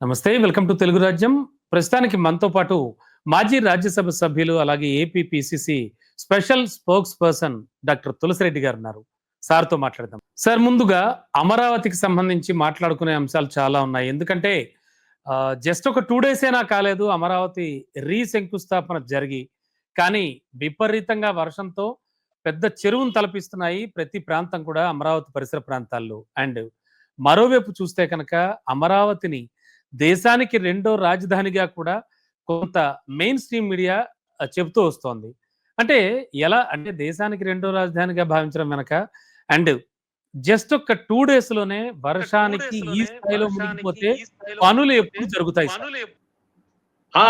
నమస్తే, welcome to Telugu రాజ్యం. ప్రస్తుతానికి మనతో పాటు మాజీ రాజ్యసభ సభ్యులు అలాగే AP PCC special spokesperson doctor Tulasi Reddy గారు ఉన్నారు. సార్తో మాట్లాడదాం. సార్, ముందుగా అమరావతికి సంబంధించి మాట్లాడుకునే అంశాలు చాలా ఉన్నాయి. ఎందుకంటే జస్ట్ ఒక 2 days అయినా కాలేదు అమరావతి శంకుస్థాపన జరిగి. కానీ విపరీతంగా వర్షంతో పెద్ద చెరువును తలపిస్తున్నాయి ప్రతి ప్రాంతం కూడా అమరావతి పరిసర ప్రాంతాల్లో. అండ్ మరోవైపు చూస్తే కనుక అమరావతిని దేశానికి రెండో రాజధానిగా కూడా కొంత మెయిన్ స్ట్రీమ్ మీడియా చెబుతూ వస్తోంది. అంటే ఎలా అంటే దేశానికి రెండో రాజధానిగా భావించడం వెనక అండ్ జస్ట్ ఒక 2 days లోనే వర్షానికి ఈ స్థాయిలో మునిగిపోతే పనులు ఎప్పుడు జరుగుతాయి?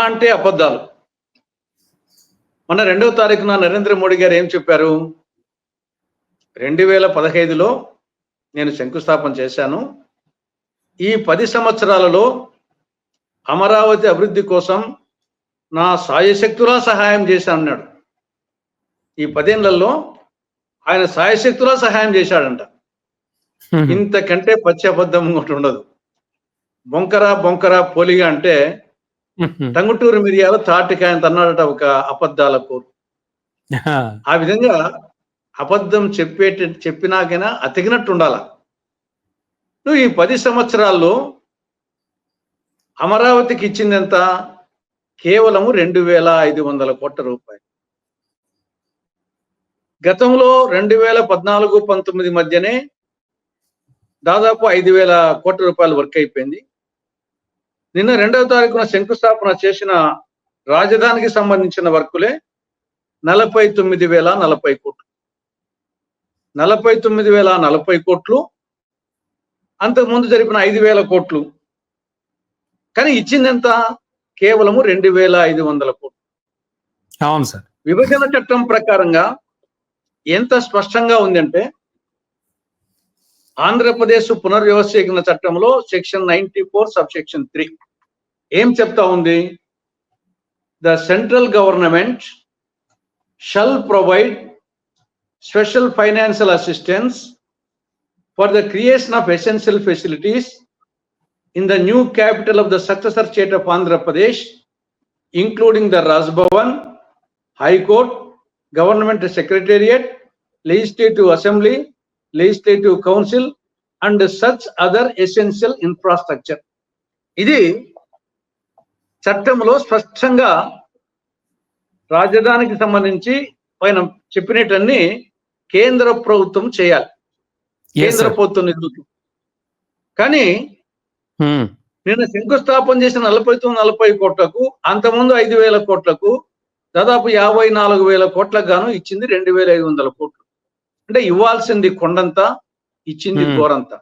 అంటే అబద్ధాలు. మొన్న 2వ తారీఖున నరేంద్ర మోడీ గారు ఏం చెప్పారు? 2015లో నేను శంకుస్థాపన చేశాను. ఈ 10 సంవత్సరాలలో అమరావతి అభివృద్ధి కోసం నా సాయశక్తులా సహాయం చేశానన్నాడు. ఈ 10 ఏళ్లలో ఆయన సాయశక్తులా సహాయం చేశాడంట. ఇంతకంటే పచ్చి అబద్ధం ఒకటి ఉండదు. బొంకర పోలిగా అంటే టంగుటూరు మిరియాలు తాటికాయంత అన్నాడట ఒక అబద్ధాల కోరు. ఆ విధంగా అబద్ధం చెప్పినాకైనా అతికినట్టు ఉండాల. నువ్వు ఈ 10 సంవత్సరాల్లో అమరావతికి ఇచ్చింది ఎంత? కేవలము 2,500 కోట్ల రూపాయలు. గతంలో 2014-19 మధ్యనే దాదాపు 5,000 కోట్ల రూపాయలు వర్క్ అయిపోయింది. నిన్న 2వ తారీఖున శంకుస్థాపన చేసిన రాజధానికి సంబంధించిన వర్కులే 49,040 కోట్లు. 49,040 కోట్లు అంతకుముందు జరిపిన 5,000 కోట్లు. కానీ ఇచ్చింది ఎంత? కేవలము 2,500 కోట్లు. అవును సార్. విభజన చట్టం ప్రకారంగా ఎంత స్పష్టంగా ఉందంటే, ఆంధ్రప్రదేశ్ పునర్వ్యవస్థీకరణ చట్టంలో సెక్షన్ 94 సబ్సెక్షన్ 3 ఏం చెప్తా ఉంది? The central government shall provide special financial assistance for the creation of essential facilities in the new capital of the successor state of Andhra Pradesh, including the Raj Bhavan, High Court, Government Secretariat, Legislative Assembly, Legislative Council, and such other essential infrastructure. ఇది చట్టంలో స్పష్టంగా రాజధానికి సంబంధించి పైన చెప్పినట్టన్ని కేంద్ర ప్రభుత్వం చేయాలి. కేంద్ర ప్రభుత్వం నిధులు. కానీ నిన్న శంకుస్థాపన చేసిన 40 కోట్లకు, అంతకుముందు 5,000 కోట్లకు, దాదాపు 54,000 కోట్లకు గాను ఇచ్చింది 2,500 కోట్లు. అంటే ఇవ్వాల్సింది కొండంతా, ఇచ్చింది గోరంతా.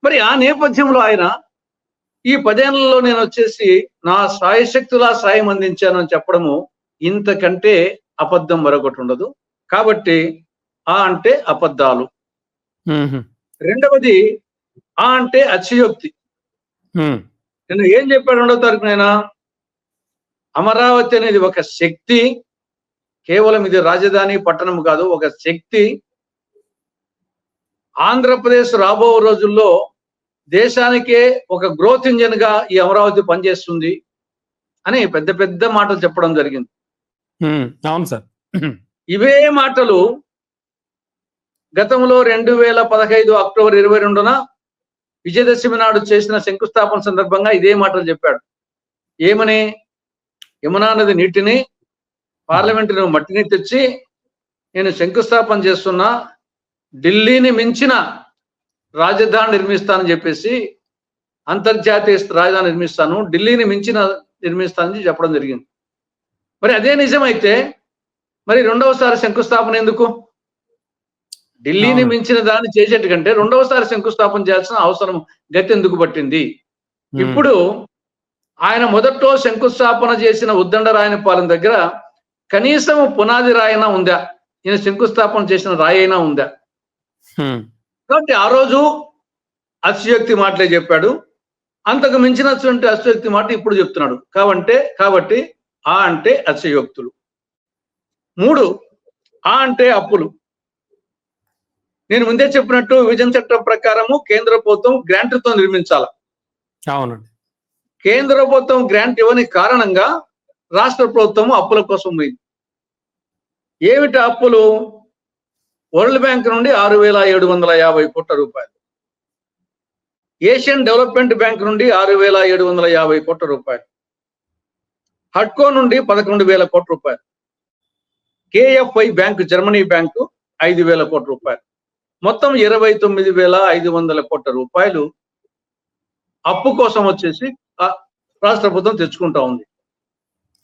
మరి ఆ నేపథ్యంలో ఆయన ఈ 10 ఏళ్లలో నేను వచ్చేసి నా సాయశక్తులా సాయం అందించాను అని చెప్పడము ఇంతకంటే అబద్ధం మరొకటి ఉండదు. కాబట్టి అంటే అబద్ధాలు. రెండవది అంటే అతిశయోక్తి. నేను ఏం చెప్పాడు 2వ తారీఖునైనా? అమరావతి అనేది ఒక శక్తి, కేవలం ఇది రాజధాని పట్టణం కాదు, ఒక శక్తి. ఆంధ్రప్రదేశ్ రాబో రోజుల్లో దేశానికే ఒక గ్రోత్ ఇంజిన్ గా ఈ అమరావతి పనిచేస్తుంది అని పెద్ద పెద్ద మాటలు చెప్పడం జరిగింది. అవును సార్. ఇవే మాటలు గతంలో 2015 అక్టోబర్ 22న విజయదశమి నాడు చేసిన శంకుస్థాపన సందర్భంగా ఇదే మాటలు చెప్పాడు. ఏమని? యమునా నది నీటిని, పార్లమెంటు మట్టిని తెచ్చి నేను శంకుస్థాపన చేస్తున్నా, ఢిల్లీని మించిన రాజధాని నిర్మిస్తానని చెప్పేసి, అంతర్జాతీయ రాజధాని నిర్మిస్తాను, ఢిల్లీని మించిన నిర్మిస్తానని చెప్పడం జరిగింది. మరి అదే నిజమైతే మరి 2వసారి శంకుస్థాపన ఎందుకు? ఢిల్లీని మించిన దాన్ని చేసేట కంటే 2వసారి శంకుస్థాపన చేయాల్సిన అవసరం గతి ఎందుకు పట్టింది? ఇప్పుడు ఆయన మొదట్లో శంకుస్థాపన చేసిన ఉద్దండరాయనపాలెం దగ్గర కనీసం పునాది రాయినా ఉందా? ఈయన శంకుస్థాపన చేసిన రాయి అయినా ఉందా? కాబట్టి ఆ రోజు అతిశయోక్తి మాటలే చెప్పాడు. అంతకు మించినటువంటి అతిశయోక్తి మాట ఇప్పుడు చెప్తున్నాడు. కాబట్టి అంటే అతిశయోక్తులు. 3 అంటే అప్పులు. నేను ముందే చెప్పినట్టు విభజన చట్టం ప్రకారము కేంద్ర ప్రభుత్వం గ్రాంట్తో నిర్మించాలి. అవునండి. కేంద్ర ప్రభుత్వం గ్రాంట్ ఇవ్వని కారణంగా రాష్ట్ర ప్రభుత్వం అప్పుల కోసం పోయింది. ఏమిటి అప్పులు? వరల్డ్ బ్యాంక్ నుండి 6,750 కోట్ల రూపాయలు, ఏషియన్ డెవలప్మెంట్ బ్యాంక్ నుండి 6,750 కోట్ల రూపాయలు, హడ్కో నుండి 11,000 కోట్ల రూపాయలు, కేఎఫ్ఐ బ్యాంకు జర్మనీ బ్యాంకు 5,000 కోట్ల రూపాయలు, మొత్తం 29,500 కోట్ల రూపాయలు అప్పు కోసం వచ్చేసి రాష్ట్ర ప్రభుత్వం తెచ్చుకుంటా ఉంది.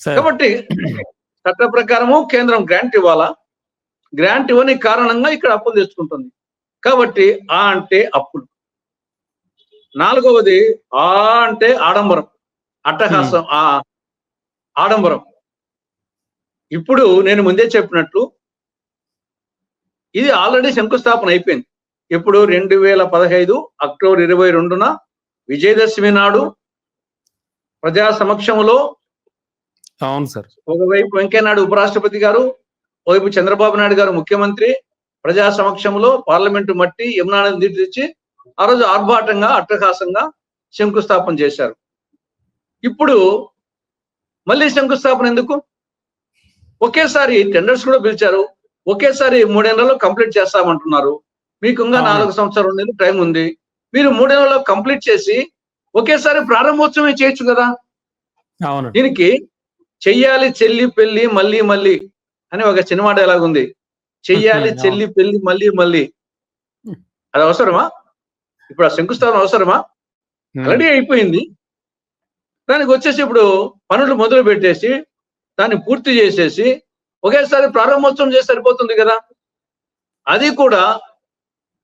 కాబట్టి చట్ట ప్రకారము కేంద్రం గ్రాంట్ ఇవ్వాలా, గ్రాంట్ ఇవ్వని కారణంగా ఇక్కడ అప్పులు తెచ్చుకుంటుంది. కాబట్టి ఆ అంటే అప్పులు. నాలుగవది ఆ అంటే ఆడంబరం, అట్టహాసం, ఆడంబరం. ఇప్పుడు నేను ముందే చెప్పినట్లు ఇది ఆల్రెడీ శంకుస్థాపన అయిపోయింది. ఇప్పుడు 2015 అక్టోబర్ 22న విజయదశమి నాడు ప్రజా సమక్షంలో, అవును సార్, ఒకవైపు వెంకయ్యనాయుడు ఉపరాష్ట్రపతి గారు, ఒకవైపు చంద్రబాబు నాయుడు గారు ముఖ్యమంత్రి, ప్రజా సమక్షంలో పార్లమెంటు మట్టి యమునా నది నీటి తెచ్చి ఆ రోజు ఆర్భాటంగా అట్టహాసంగా శంకుస్థాపన చేశారు. ఇప్పుడు మళ్ళీ శంకుస్థాపన ఎందుకు? ఒకేసారి టెండర్స్ కూడా పిలిచారు, ఒకేసారి 3 నెలల్లో కంప్లీట్ చేస్తామంటున్నారు. మీకు ఇంకా 4 సంవత్సరాలు 2 నెలలు టైం ఉంది. మీరు 3 నెలల్లో కంప్లీట్ చేసి ఒకేసారి ప్రారంభోత్సవమే చేయొచ్చు కదా. అవును, దీనికి చెయ్యాలి చెల్లి పెళ్లి మళ్ళీ మళ్ళీ అని ఒక సినిమా డైలాగ్ ఉంది. చెయ్యాలి చెల్లి పెళ్లి మళ్ళీ మళ్ళీ, అది అవసరమా? ఇప్పుడు ఆ శంకుస్థాపన అవసరమా? ఆల్రెడీ అయిపోయింది. దానికి వచ్చేసి ఇప్పుడు పనులు మొదలు పెట్టేసి దాన్ని పూర్తి చేసేసి ఒకేసారి ప్రారంభోత్సవం చేసి సరిపోతుంది కదా. అది కూడా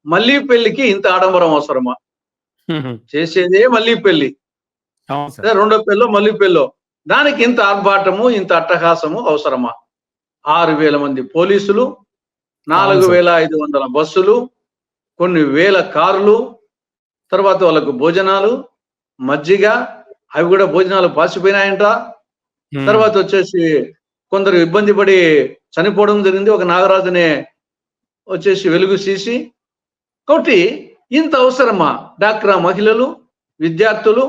మళ్ళీ పెళ్లికి ఇంత ఆడంబరం అవసరమా? చేసేదే మళ్ళీ పెళ్లి, రెండో పెళ్ళో మళ్ళీ పెళ్ళో, దానికి ఇంత ఆర్భాటము ఇంత అట్టహాసము అవసరమా? 6,000 మంది పోలీసులు, 4,500 బస్సులు, కొన్ని వేల కార్లు, తర్వాత వాళ్ళకు భోజనాలు, మజ్జిగ, అవి కూడా భోజనాలు పాసిపోయినాయంట. తర్వాత వచ్చేసి కొందరు ఇబ్బంది పడి చనిపోవడం జరిగింది, ఒక నాగరాజునే వచ్చేసి వెలుగు తీసి. కాబట్టి ఇంత అవసరమా? డాక్రా మహిళలు, విద్యార్థులు,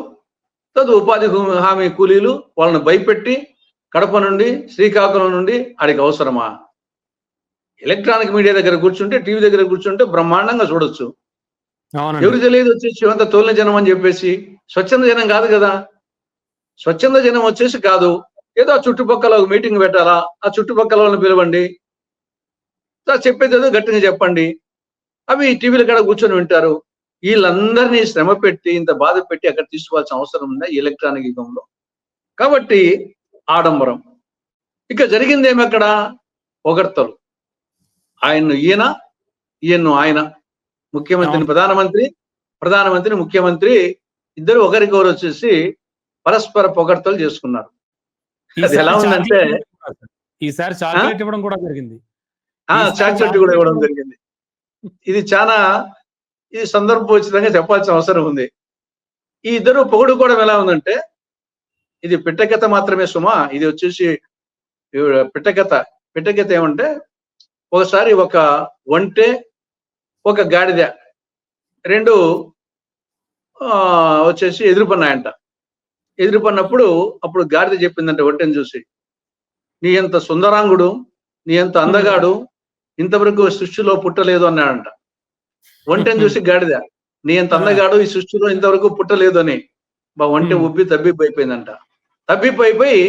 ఉపాధి హామీ కూలీలు, వాళ్ళని భయపెట్టి కడప నుండి శ్రీకాకుళం నుండి ఆడికి అవసరమా? ఎలక్ట్రానిక్ మీడియా దగ్గర కూర్చుంటే, టీవీ దగ్గర కూర్చుంటే బ్రహ్మాండంగా చూడొచ్చు. ఎవరు తెలియదు వచ్చేసి ఇవంతా తోలిన జనం అని చెప్పేసి. స్వచ్ఛంద జనం కాదు కదా. స్వచ్ఛంద జనం వచ్చేసి కాదు, ఏదో ఆ చుట్టుపక్కల ఒక మీటింగ్ పెట్టాలా, ఆ చుట్టుపక్కల వాళ్ళని పిలవండి, చెప్పేది ఏదో గట్టిగా చెప్పండి, అవి టీవీల కాడ కూర్చొని వింటారు. వీళ్ళందరినీ శ్రమ పెట్టి ఇంత బాధ పెట్టి అక్కడ తీసుకోవాల్సిన అవసరం ఉందా ఈ ఎలక్ట్రానిక్ యుగంలో? కాబట్టి ఆడంబరం. ఇక జరిగింది ఏమక్కడ? పొగడ్తలు. ఆయన్ను ఈయన, ఈయన్ను ఆయన, ముఖ్యమంత్రిని ప్రధానమంత్రి, ప్రధానమంత్రి ముఖ్యమంత్రి ఇద్దరు ఒకరికొకరు వచ్చేసి పరస్పర పొగడ్తలు చేసుకున్నారు. అది ఎలా ఉందంటే ఈసారి చాక్లెట్ ఇవ్వడం కూడా జరిగింది. చాక్లెట్ కూడా ఇవ్వడం జరిగింది. ఇది చాలా ఇది సందర్భోచితంగా చెప్పాల్సిన అవసరం ఉంది. ఈ ఇద్దరు పొగుడుకోవడం ఎలా ఉందంటే, ఇది పిట్టకథ మాత్రమే సుమా. ఇది వచ్చేసి పిట్టకథ ఏమంటే, ఒకసారి ఒక ఒంటె ఒక గాడిద రెండు వచ్చేసి ఎదురుపన్నాయంట. ఎదురుపన్నప్పుడు అప్పుడు గాడిద చెప్పిందంటే ఒంటెని చూసి, నీ ఎంత సుందరాంగుడు, నీ ఎంత అందగాడు ఇంతవరకు సృష్టిలో పుట్టలేదు అన్నాడంట. ఒంటెని చూసి గాడిద, నీ ఎంత అందగాడు ఈ సృష్టిలో ఇంతవరకు పుట్టలేదు అని. ఒంటె ఉబ్బి తబ్బిపోయిపోయిందంట. తబ్బిపోయిపోయి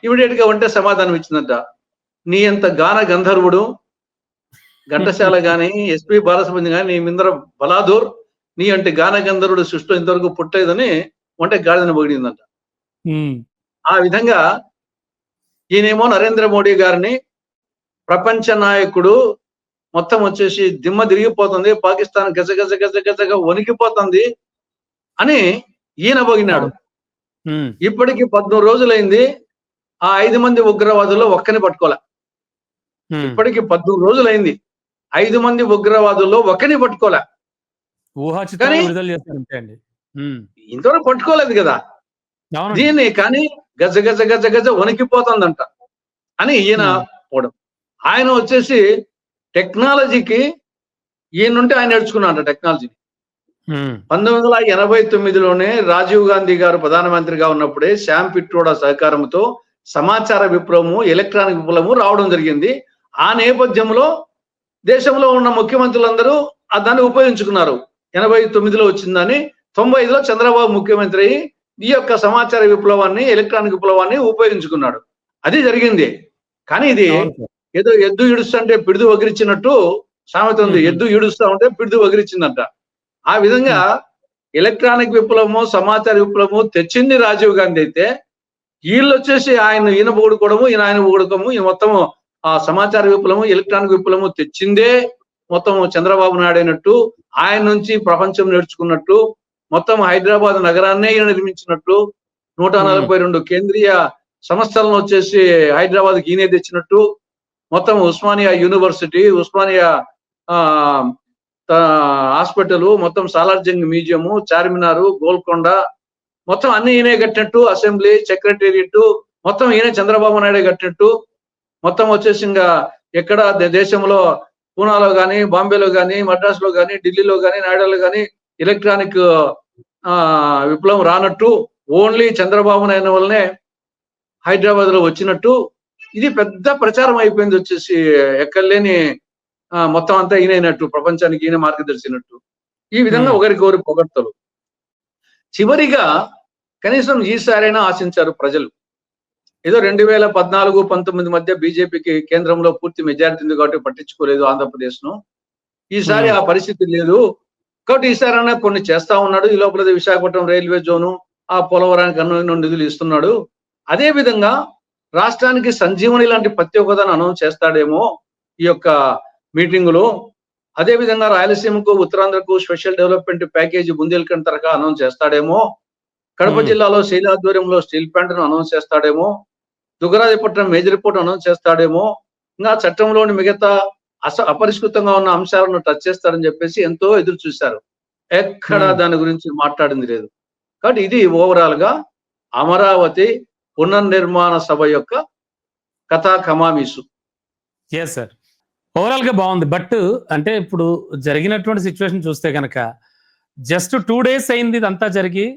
ఇమీడియట్ గా ఒంటె సమాధానం ఇచ్చిందంట, నీ ఎంత గాన గంధర్వుడు, ఘంటసాల గాని ఎస్పి బాలసుబ్రహ్మణ్యం గాని నీ మిందర బలాదూర్, నీ అంటే గాన గంధర్వుడు సృష్టిలో ఇంతవరకు పుట్టలేదని ఒంటె గాడిదని పొగిడిందంట. ఆ విధంగా ఈయనేమో నరేంద్ర మోడీ గారిని ప్రపంచ నాయకుడు, మొత్తం వచ్చేసి దిమ్మ తిరిగిపోతుంది, పాకిస్తాన్ గజ గజ గజ గజగా వణికిపోతుంది అని ఈయన పొగినాడు. ఇప్పటికి 14 రోజులైంది, ఆ 5 మంది ఉగ్రవాదుల్లో ఒక్కని పట్టుకోలే. ఇప్పటికి 14 రోజులైంది, 5 మంది ఉగ్రవాదుల్లో ఒక్కని పట్టుకోలే. కానీ ఇంతవరకు పట్టుకోలేదు కదా దీన్ని. కానీ గజ గజ గజ గజ వణికిపోతుందంట అని ఈయన పోవడం. ఆయన వచ్చేసి టెక్నాలజీకి ఈయనుంటే ఆయన నేర్చుకున్నాడు టెక్నాలజీని. 1989లోనే రాజీవ్ గాంధీ గారు ప్రధానమంత్రిగా ఉన్నప్పుడే శ్యామ్ పిట్రోడా సహకారంతో సమాచార విప్లవము, ఎలక్ట్రానిక్ విప్లవము రావడం జరిగింది. ఆ నేపథ్యంలో దేశంలో ఉన్న ముఖ్యమంత్రులందరూ దాన్ని ఉపయోగించుకున్నారు. 89లో వచ్చిందని 95లో చంద్రబాబు ముఖ్యమంత్రి అయ్యి ఈ యొక్క సమాచార విప్లవాన్ని, ఎలక్ట్రానిక్ విప్లవాన్ని ఉపయోగించుకున్నాడు. అది జరిగింది. కానీ ఇది ఏదో ఎద్దు ఈడుస్తుంటే పిడుదు వగిరిచ్చినట్టు సామెత ఉంది. ఎద్దు ఈడుస్తా ఉంటే పిడుదు వగిరిచ్చిందంట. ఆ విధంగా ఎలక్ట్రానిక్ విప్లవము, సమాచార విప్లవము తెచ్చింది రాజీవ్ గాంధీ అయితే, వీళ్ళు వచ్చేసి ఈయన పొగుడుకోవడము, ఆయన పొగుడుకోవడము, ఈ మొత్తము ఆ సమాచార విప్లవము, ఎలక్ట్రానిక్ విప్లవము తెచ్చిందే మొత్తం చంద్రబాబు నాయుడు అయినట్టు, ఆయన నుంచి ప్రపంచం నేర్చుకున్నట్టు, మొత్తం హైదరాబాద్ నగరాన్నే ఈయన నిర్మించినట్టు, 142 కేంద్రీయ సంస్థలను వచ్చేసి హైదరాబాద్కి ఈయనే తెచ్చినట్టు, మొత్తం ఉస్మానియా యూనివర్సిటీ, ఉస్మానియా హాస్పిటల్, మొత్తం సాలార్జంగ్ మ్యూజియం, చార్మినారు, గోల్కొండ మొత్తం అన్ని ఈయనే కట్టినట్టు, అసెంబ్లీ, సెక్రటేరియట్ మొత్తం ఈయన చంద్రబాబు నాయుడే కట్టినట్టు, మొత్తం వచ్చేసి ఇంకా ఎక్కడ దేశంలో పూనాలో కానీ, బాంబేలో కానీ, మద్రాసులో కానీ, ఢిల్లీలో కానీ, నాయుడులో కానీ ఎలక్ట్రానిక్ విప్లవం రానట్టు, ఓన్లీ చంద్రబాబు నాయుడు వల్లనే హైదరాబాద్ లో వచ్చినట్టు, ఇది పెద్ద ప్రచారం అయిపోయింది. వచ్చేసి ఎక్కడలేని మొత్తం అంతా ఈయనైనట్టు, ప్రపంచానికి ఈయన మార్గదర్శినట్టు, ఈ విధంగా ఒకరికొకరు పొగడ్తలు. చివరిగా కనీసం ఈసారైనా ఆశించారు ప్రజలు. ఏదో 2014-19 మధ్య బీజేపీకి కేంద్రంలో పూర్తి మెజారిటీ ఉంది కాబట్టి పట్టించుకోలేదు ఆంధ్రప్రదేశ్ ను. ఈసారి ఆ పరిస్థితి లేదు కాబట్టి ఈసారైనా కొన్ని చేస్తా ఉన్నాడు. ఈ లోపల విశాఖపట్నం రైల్వే జోను, ఆ పోలవరానికి అన్ను నిధులు ఇస్తున్నాడు. అదే విధంగా రాష్ట్రానికి సంజీవని లాంటి ప్రతి ఒక్కదాన్ని అనౌన్స్ చేస్తాడేమో ఈ యొక్క మీటింగులో. అదే విధంగా రాయలసీమకు, ఉత్తరాంధ్రకు స్పెషల్ డెవలప్మెంట్ ప్యాకేజీ బుందేల్ఖండ్ తరహా అనౌన్స్ చేస్తాడేమో. కడప జిల్లాలో శైలాధ్వర్యంలో స్టీల్ ప్లాంట్ ను అనౌన్స్ చేస్తాడేమో. దుగ్గరాజపట్నం మేజర్ పోర్ట్ అనౌన్స్ చేస్తాడేమో. ఇంకా చట్టంలోని మిగతా అపరిష్కృతంగా ఉన్న అంశాలను టచ్ చేస్తారని చెప్పేసి ఎంతో ఎదురు చూశారు. ఎక్కడ దాని గురించి మాట్లాడింది లేదు. కాబట్టి ఇది ఓవరాల్ గా అమరావతి పునర్నిర్మాణ సభ యొక్క కథా కమామీసు. సార్, ఓవరాల్ గా బాగుంది. బట్ అంటే ఇప్పుడు జరిగినటువంటి సిచ్యువేషన్ చూస్తే కనుక జస్ట్ 2 days అయింది ఇదంతా జరిగి,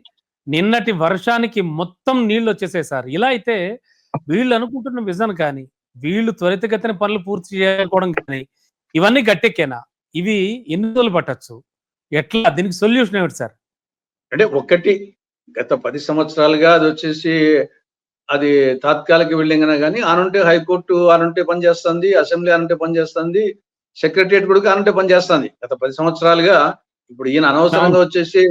నిన్నటి వర్షానికి మొత్తం నీళ్లు వచ్చేసాయి సార్. ఇలా అయితే వీళ్ళు అనుకుంటున్న విజన్ కానీ, వీళ్ళు త్వరితగతిన పనులు పూర్తి చేసుకోవడం కానీ, ఇవన్నీ గట్టెక్కేనా? ఇవి ఎన్ని రోజులు పట్టచ్చు? ఎట్లా దీనికి సొల్యూషన్ ఏమిటి సార్? అంటే ఒకటి, గత 10 సంవత్సరాలుగా అది వచ్చేసి అది తాత్కాలిక బిల్డింగ్ అయినా కానీ ఆనుంటే హైకోర్టు ఆనుంటే పనిచేస్తుంది, అసెంబ్లీ ఆనుంటే పనిచేస్తుంది, సెక్రటరియట్ కూడా ఆనుంటే పనిచేస్తుంది. గత 10 సంవత్సరాలుగా ఇప్పుడు ఈయన అనవసరంగా వచ్చేసి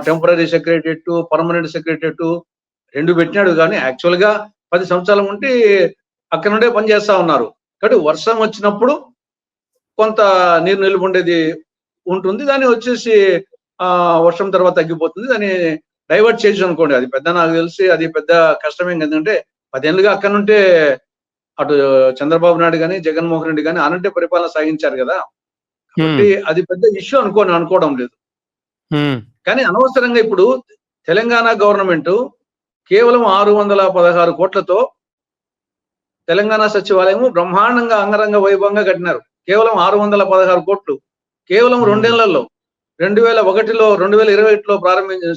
టెంపరీ సెక్రటరియట్, పర్మనెంట్ సెక్రటరియట్ 2 పెట్టినాడు. కానీ యాక్చువల్ గా 10 సంవత్సరాల ఉంటే అక్కడ నుండే పనిచేస్తా ఉన్నారు. కాబట్టి వర్షం వచ్చినప్పుడు కొంత నీరు నిలువ ఉండేది ఉంటుంది, దాన్ని వచ్చేసి వర్షం తర్వాత తగ్గిపోతుంది, దాన్ని డైవర్ట్ చేయొచ్చు అనుకోండి. అది పెద్ద, నాకు తెలిసి అది పెద్ద కష్టమేం. ఎందుకంటే 10 ఏళ్ళుగా అక్కడ నుంటే అటు చంద్రబాబు నాయుడు కానీ, జగన్మోహన్ రెడ్డి కానీ అనంటే పరిపాలన సాగించారు కదా. కాబట్టి అది పెద్ద ఇష్యూ అనుకోవడం లేదు. కానీ అనవసరంగా ఇప్పుడు తెలంగాణ గవర్నమెంట్ కేవలం 616 కోట్లతో తెలంగాణ సచివాలయము బ్రహ్మాండంగా అంగరంగ వైభవంగా కట్టినారు. కేవలం 616 కోట్లు కేవలం 2 ఏళ్లలో. 2021లో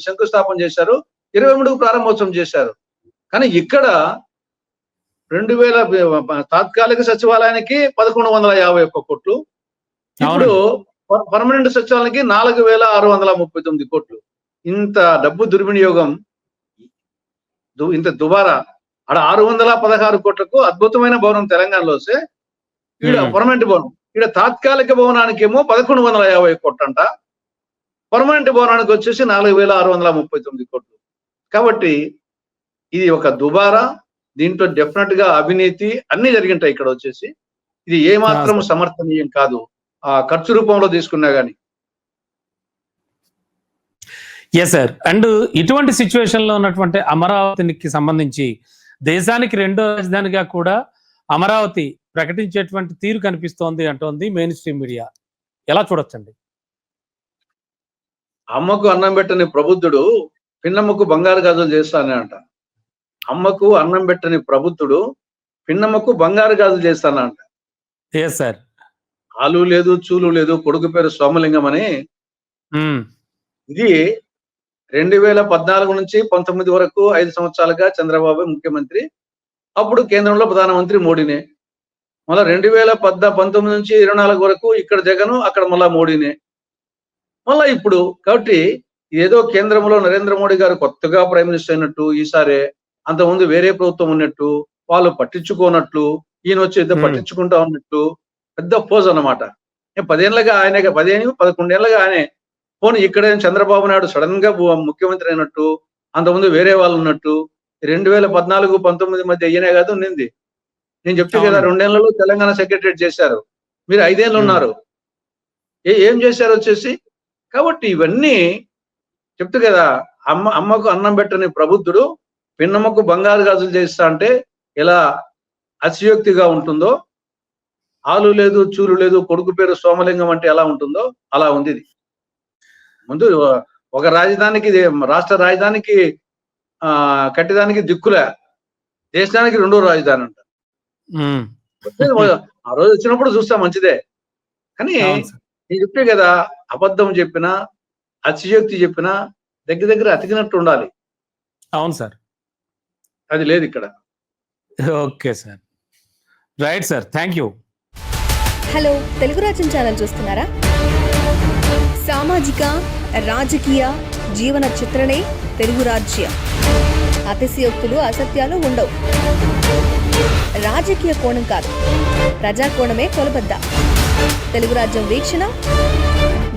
శంకుస్థాపన చేశారు, 23కు ప్రారంభోత్సవం చేశారు. కానీ ఇక్కడ 2000 తాత్కాలిక సచివాలయానికి 1151 కోట్లు, ఇప్పుడు పర్మనెంట్ సచివాలయానికి 4639 కోట్లు. ఇంత డబ్బు దుర్వినియోగం, ఇంత దుబారా. అక్కడ 616 కోట్లకు అద్భుతమైన భవనం తెలంగాణలో వస్తే, ఈడ పర్మనెంట్ భవనం, ఈడ తాత్కాలిక భవనానికి ఏమో 1150 కోట్లు అంట, పర్మనెంట్ భవనానికి వచ్చేసి 4639 కోట్లు. కాబట్టి ఇది ఒక దుబారా. దీంట్లో డెఫినెట్ గా అవినీతి అన్ని జరిగింటాయి. ఇక్కడ వచ్చేసి ఇది ఏమాత్రం సమర్థనీయం కాదు, ఆ ఖర్చు రూపంలో తీసుకున్నా గానీ. సార్, అండ్ ఇటువంటి సిచ్యువేషన్ లో ఉన్నటువంటి అమరావతికి సంబంధించి దేశానికి 2వ రాజధానిగా కూడా అమరావతి ప్రకటించేటువంటి తీరు కనిపిస్తోంది అంటోంది మెయిన్ స్ట్రీమ్ మీడియా. ఎలా చూడొచ్చండి? అమ్మకు అన్నం పెట్టని ప్రబుద్ధుడు పిన్నమ్మకు బంగారు గాజులు చేస్తానే అంట. అమ్మకు అన్నం పెట్టని ప్రబుద్ధుడు పిన్నమ్మకు బంగారు గాజులు చేస్తానంట. సార్, ఆలు లేదు, చూలు లేదు, కొడుకు పేరు సోమలింగం అని ఇది 2014 నుంచి 19 వరకు 5 సంవత్సరాలుగా చంద్రబాబు ముఖ్యమంత్రి, అప్పుడు కేంద్రంలో ప్రధానమంత్రి మోడీనే. మళ్ళా 2019 నుంచి 24 వరకు ఇక్కడ జగను, అక్కడ మళ్ళా మోడీనే. మళ్ళా ఇప్పుడు కాబట్టి ఏదో కేంద్రంలో నరేంద్ర మోడీ గారు కొత్తగా ప్రైమ్ మినిస్టర్ అయినట్టు ఈసారి, అంతకుముందు వేరే ప్రభుత్వం ఉన్నట్టు, వాళ్ళు పట్టించుకోనట్లు, ఈయన వచ్చి ఏదో పట్టించుకుంటా ఉన్నట్టు పెద్ద పోజ్ అన్నమాట. 10 ఏళ్ళగా ఆయనే, 11 ఏళ్ళగా ఆయనే. పోనీ ఇక్కడ చంద్రబాబు నాయుడు సడన్ గా ముఖ్యమంత్రి అయినట్టు, అంతకుముందు వేరే వాళ్ళు ఉన్నట్టు. 2014-19 మధ్య ఈయనే కాదు ఉన్నింది. నేను చెప్తే కదా 2 ఏళ్లలో తెలంగాణ సెక్రటరేట్ చేశారు, మీరు 5 ఏళ్ళు ఉన్నారు, ఏం చేశారు వచ్చేసి. కాబట్టి ఇవన్నీ చెప్తే కదా, అమ్మకు అన్నం పెట్టని ప్రబుద్ధుడు పిన్నమ్మకు బంగారు గాజులు చేస్తా అంటే ఎలా అతిశయోక్తిగా ఉంటుందో, ఆలు లేదు చూలు లేదు కొడుకు పేరు సోమలింగం అంటే ఎలా ఉంటుందో అలా ఉంది ఇది. ముందు ఒక రాజధానికి, రాష్ట్ర రాజధానికి కట్టేదానికి దిక్కులే, దేశానికి 2వ రాజధాని అంట. ఆ రోజు వచ్చినప్పుడు చూస్తా మంచిదే, కానీ నేను చెప్పే కదా, అబద్ధం చెప్పినా అతిశయోక్తి చెప్పినా దగ్గర అతికినట్టు ఉండాలి. అవును సార్, అది లేదు ఇక్కడ. Okay sir, right sir, thank you. Hello, Telugu రాజ్యం ఛానల్ చూస్తున్నారా? సామాజిక రాజకీయ జీవన చిత్రణే తెలుగు రాజ్యం. అతిశయోక్తులు అసత్యాలు ఉండవు. రాజకీయ కోణం కాదు, ప్రజా కోణమే కొలబద్ద. తెలుగు రాజ్యం వీక్షణ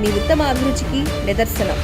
మీ ఉత్తమ అభిరుచికి నిదర్శనం.